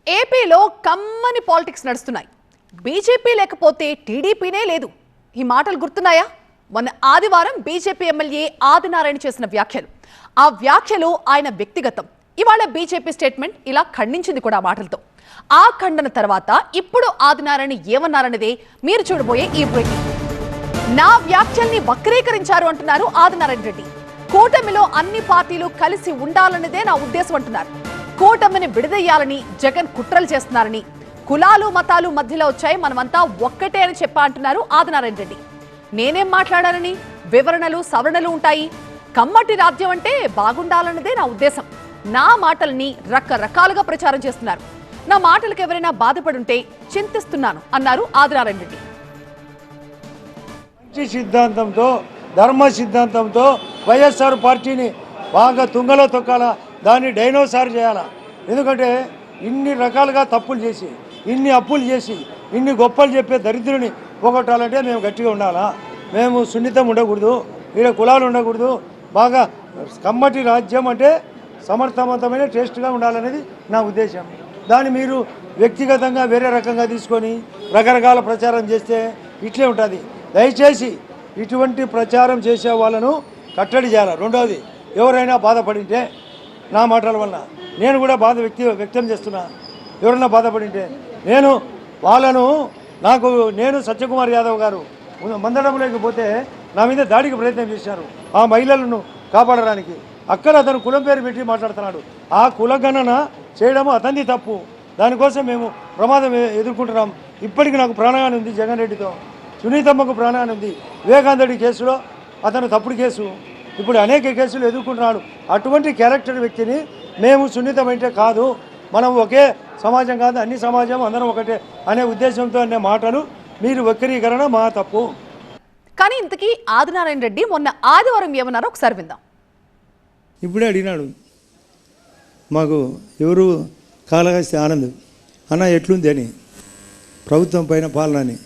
ఏపీలో కమ్మని పాలిటిక్స్ నడుస్తున్నాయి. బీజేపీ లేకపోతే టీడీపీనే లేదు. ఈ మాటలు గుర్తున్నాయా? మొన్న ఆదివారం బీజేపీ ఎమ్మెల్యే ఆదినారాయణ చేసిన వ్యాఖ్యలు. ఆ వ్యాఖ్యలు ఆయన వ్యక్తిగతం. ఇవాళ బీజేపీ స్టేట్మెంట్ ఇలా ఖండించింది కూడా మాటలతో. ఆ ఖండన తర్వాత ఇప్పుడు ఆదినారాయణ ఏమన్నారన్నదే మీరు చూడబోయే ఈ బ్రేకింగ్. నా వ్యాఖ్యల్ని వక్రీకరించారు అంటున్నారు ఆదినారాయణ రెడ్డి. కూటమిలో అన్ని పార్టీలు కలిసి ఉండాలన్నదే నా ఉద్దేశం అంటున్నారు. కూటమిని విడదయ్యాలని జగన్ కుట్రలు చేస్తున్నారని, కులాలు మతాలు మధ్యలో వచ్చాయి, మనమంతా ఒక్కటే అని చెప్పా అంటున్నారు ఆదినారాయణ రెడ్డి. నేనేం మాట్లాడానని వివరణలు సవరణలు ఉంటాయి. కమ్మటి రాజ్యం అంటే బాగుండాలన్నదే నా ఉద్దేశం. నా మాటల్ని రకరకాలుగా ప్రచారం చేస్తున్నారు. నా మాటలకు ఎవరైనా బాధపడుంటే చింతిస్తున్నాను అన్నారు ఆదినారాయణ రెడ్డి. మంచి సిద్ధాంతంతో, ధర్మ సిద్ధాంతంతో వైఎస్ఆర్ పార్టీని బాగా తుంగలో తొక్కాలా, దాన్ని డైనోసార్ చేయాలా. ఎందుకంటే ఇన్ని రకాలుగా తప్పులు చేసి, ఇన్ని అప్పులు చేసి, ఇన్ని గొప్పలు చెప్పే దరిద్రుని పోగొట్టాలంటే మేము గట్టిగా ఉండాలా. మేము సున్నితం ఉండకూడదు, ఈడ కులాలు ఉండకూడదు. బాగా కమ్మటి రాజ్యం అంటే సమర్థవంతమైన టేస్ట్గా ఉండాలనేది నా ఉద్దేశం. దాన్ని మీరు వ్యక్తిగతంగా వేరే రకంగా తీసుకొని రకరకాల ప్రచారం చేస్తే ఇట్లే ఉంటుంది. దయచేసి ఇటువంటి ప్రచారం చేసే వాళ్ళను కట్టడి చేయాలి. రెండవది, ఎవరైనా బాధపడింటే నా మాటల వల్ల నేను కూడా బాధ వ్యక్తం చేస్తున్నా. ఎవరైనా బాధపడింటే నేను సత్యకుమార్ యాదవ్ గారు మందడంలోకి పోతే నా మీద దాడికి ప్రయత్నం చేశారు. ఆ మహిళలను కాపాడడానికి అక్కడ అతను కులం పేరు పెట్టి మాట్లాడుతున్నాడు. ఆ కులగణన చేయడము అతనిది తప్పు. దానికోసం మేము ప్రమాదం ఎదుర్కొంటున్నాం. ఇప్పటికీ నాకు ప్రాణహాని ఉంది. జగన్ రెడ్డితో సునీతమ్మకు ప్రాణహాని ఉంది. వివేకానంద కేసులో అతను తప్పుడు కేసు, ఇప్పుడు అనేక కేసులు ఎదుర్కొంటున్నాడు. అటువంటి క్యారెక్టర్ వ్యక్తిని మేము సున్నితమైతే కాదు, మనం ఒకే సమాజం కాదు, అన్ని సమాజం అందరం ఒకటే అనే ఉద్దేశంతో అనే మాటలు మీరు వక్రీకరణ మా తప్పు. కానీ ఇంతకీ ఆదినారాయణ రెడ్డి మొన్న ఆదివారం ఏమన్నారో ఒకసారి విందాం. ఇప్పుడే అడిగినాడు, మాకు ఎవరు కాళహస్తి ఆనంద్ అన్న ఎట్లుంది అని, ప్రభుత్వం పైన పాలన అని.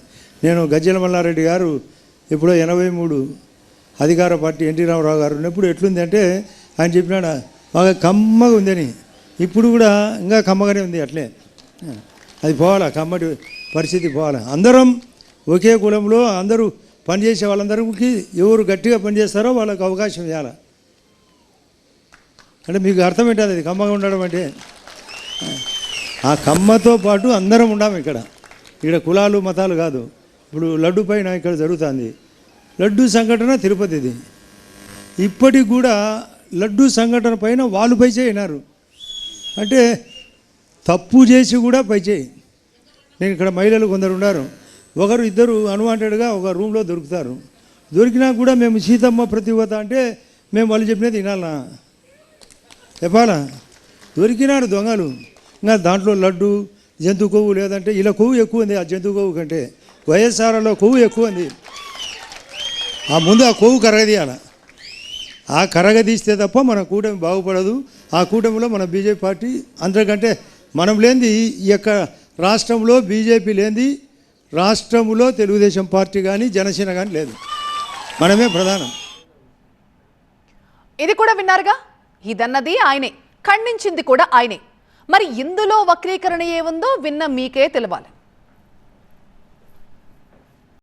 నేను గజ్జల మల్లారెడ్డి గారు ఎప్పుడో 83 అధికార పార్టీ ఎన్టీ రామారావు గారు ఉన్నప్పుడు ఎట్లుంది అంటే ఆయన చెప్పినాడు బాగా కమ్మగా ఉందని. ఇప్పుడు కూడా ఇంకా కమ్మగానే ఉంది. అట్లే అది పోవాలా, కమ్మటి పరిస్థితి పోవాలా. అందరం ఒకే కులంలో అందరూ పనిచేసే వాళ్ళందరికీ ఎవరు గట్టిగా పనిచేస్తారో వాళ్ళకు అవకాశం ఇవ్వాలి. అంటే మీకు అర్థమేంటది అది కమ్మగా ఉండడం అంటే? ఆ కమ్మతో పాటు అందరం ఉండాము ఇక్కడ కులాలు మతాలు కాదు. ఇప్పుడు లడ్డు పైన ఇక్కడ జరుగుతుంది లడ్డు సంఘటన, తిరుపతిది. ఇప్పటికి కూడా లడ్డు సంఘటన పైన వాళ్ళు పై చేయనారు అంటే తప్పు చేసి కూడా పై చేయి. నేను ఇక్కడ మహిళలు కొందరు ఉన్నారు, ఒకరు ఇద్దరు అన్వాంటెడ్గా ఒక రూమ్లో దొరుకుతారు. దొరికినా కూడా మేము సీతమ్మ ప్రతివత అంటే మేము వాళ్ళు చెప్పినది వినాలా, చెప్పాలా? దొరికినాడు దొంగలు. ఇంకా దాంట్లో లడ్డు, జంతు కొవ్వు లేదంటే ఇలా కొవ్వు ఎక్కువ ఉంది. ఆ జంతు కొవ్వు కంటే వైఎస్ఆర్లో కొవ్వు ఎక్కువ ఉంది. ఆ ముందు ఆ కొవ్వు కరగదీయాల. ఆ కరగదీస్తే తప్ప మన కూటమి బాగుపడదు. ఆ కూటమిలో మన బీజేపీ పార్టీ అందరికంటే మనం లేనిది ఈ యొక్క రాష్ట్రంలో బీజేపీ లేనిది రాష్ట్రంలో తెలుగుదేశం పార్టీ కానీ జనసేన కానీ లేదు. మనమే ప్రధానం. ఇది కూడా విన్నారుగా, ఇదన్నది ఆయనే, ఖండించింది కూడా ఆయనే. మరి ఇందులో వక్రీకరణ ఏముందో విన్న మీకే తెలవాలి.